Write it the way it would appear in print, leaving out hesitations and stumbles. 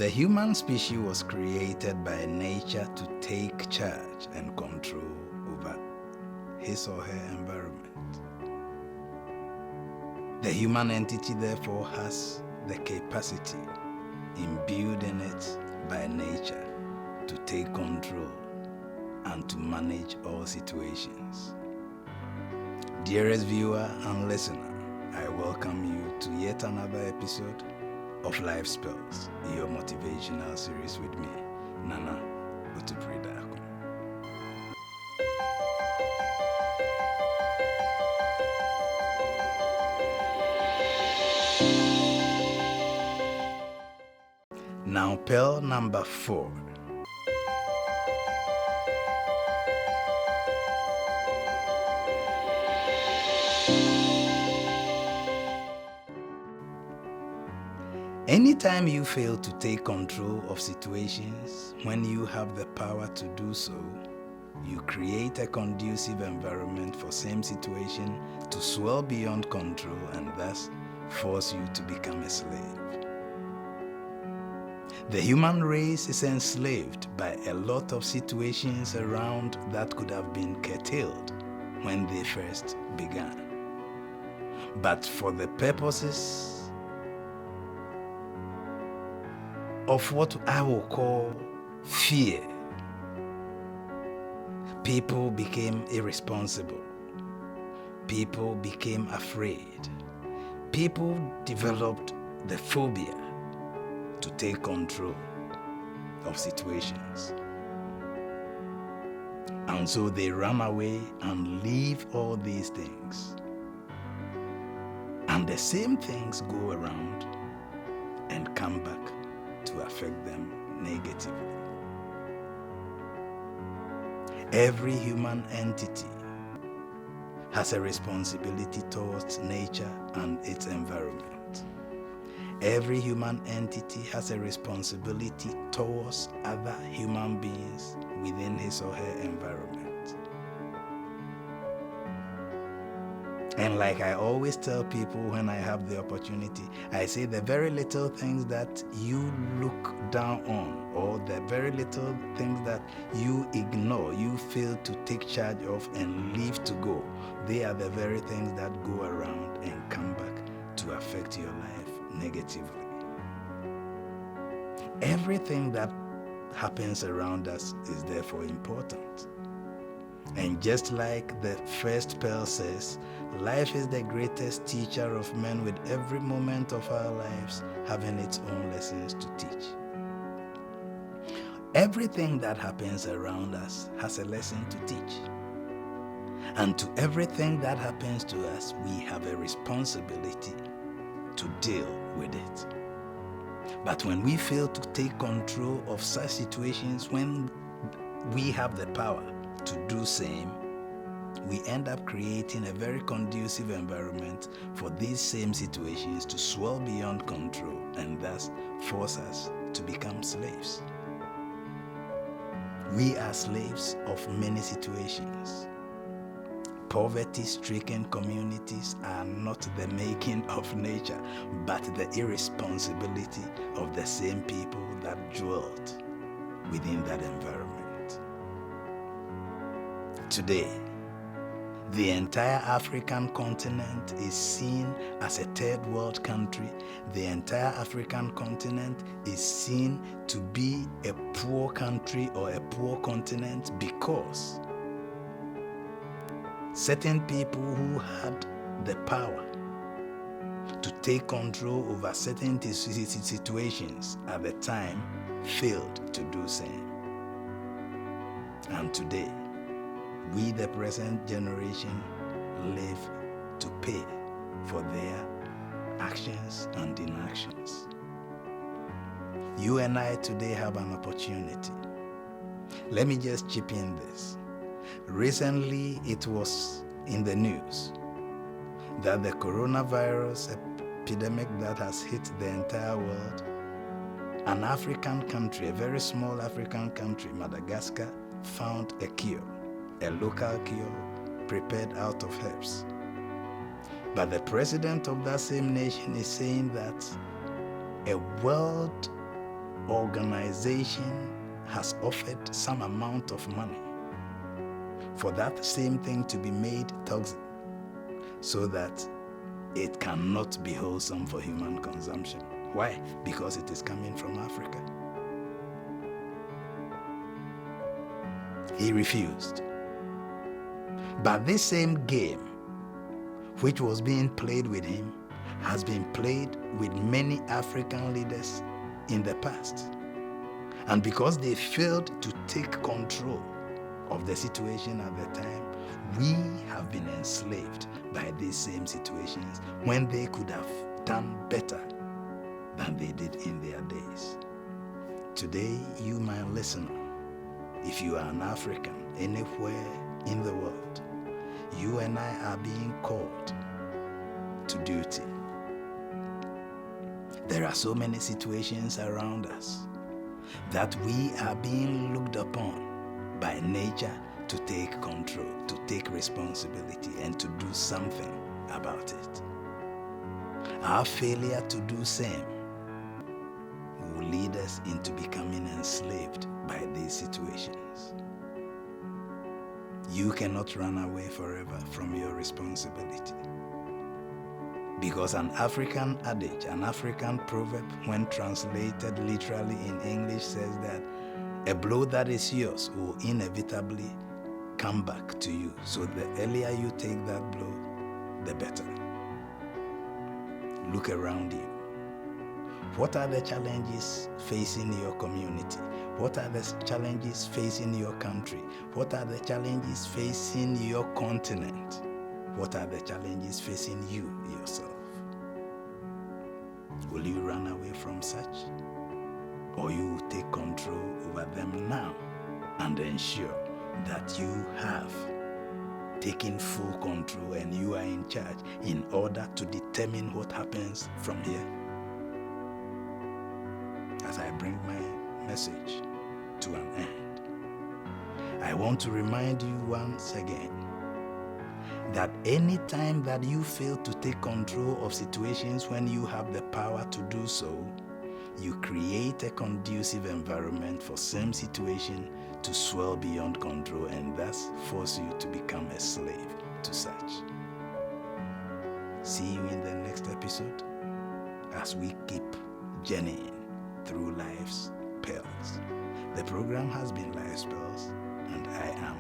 The human species was created by nature to take charge and control over his or her environment. The human entity therefore has the capacity imbued in it by nature to take control and to manage all situations. Dearest viewer and listener, I welcome you to yet another episode of Life Spells, your motivational series with me, Nana Utupridako. Now, pearl number 4. Anytime you fail to take control of situations when you have the power to do so, you create a conducive environment for same situation to swell beyond control and thus force you to become a slave. The human race is enslaved by a lot of situations around that could have been curtailed when they first began. But for the purposes of what I will call fear, people became irresponsible. People became afraid. People developed the phobia to take control of situations. And so they run away and leave all these things. And the same things go around and come back to affect them negatively. Every human entity has a responsibility towards nature and its environment. Every human entity has a responsibility towards other human beings within his or her environment. And like I always tell people when I have the opportunity, I say the very little things that you look down on, or the very little things that you ignore, you fail to take charge of and leave to go, they are the very things that go around and come back to affect your life negatively. Everything that happens around us is therefore important. And just like the first pearl says, life is the greatest teacher of men, with every moment of our lives having its own lessons to teach. Everything that happens around us has a lesson to teach. And to everything that happens to us, we have a responsibility to deal with it. But when we fail to take control of such situations, when we have the power to do same, we end up creating a very conducive environment for these same situations to swell beyond control and thus force us to become slaves. We are slaves of many situations. Poverty-stricken communities are not the making of nature, but the irresponsibility of the same people that dwelt within that environment. Today, the entire African continent is seen as a third world country. The entire African continent is seen to be a poor country or a poor continent because certain people who had the power to take control over certain situations at the time failed to do so. And today, we, the present generation, live to pay for their actions and inactions. You and I today have an opportunity. Let me just chip in this. Recently, it was in the news that the coronavirus epidemic that has hit the entire world, an African country, a very small African country, Madagascar, found a cure. A local cure prepared out of herbs. But the president of that same nation is saying that a world organization has offered some amount of money for that same thing to be made toxic so that it cannot be wholesome for human consumption. Why? Because it is coming from Africa. He refused. But this same game, which was being played with him, has been played with many African leaders in the past. And because they failed to take control of the situation at the time, we have been enslaved by these same situations when they could have done better than they did in their days. Today, you, my listener, if you are an African anywhere in the world, you and I are being called to duty. There are so many situations around us that we are being looked upon by nature to take control, to take responsibility, and to do something about it. Our failure to do same will lead us into becoming enslaved by these situations. You cannot run away forever from your responsibility. Because an African adage, an African proverb, when translated literally in English, says that a blow that is yours will inevitably come back to you. So the earlier you take that blow, the better. Look around you. What are the challenges facing your community? What are the challenges facing your country? What are the challenges facing your continent? What are the challenges facing you yourself? Will you run away from such? Or you will take control over them now and ensure that you have taken full control and you are in charge in order to determine what happens from here? As I bring my message to an end, I want to remind you once again that any time that you fail to take control of situations when you have the power to do so, you create a conducive environment for same situation to swell beyond control and thus force you to become a slave to such. See you in the next episode as we keep journeying through life's perils. The program has been Life's Pearls, and I am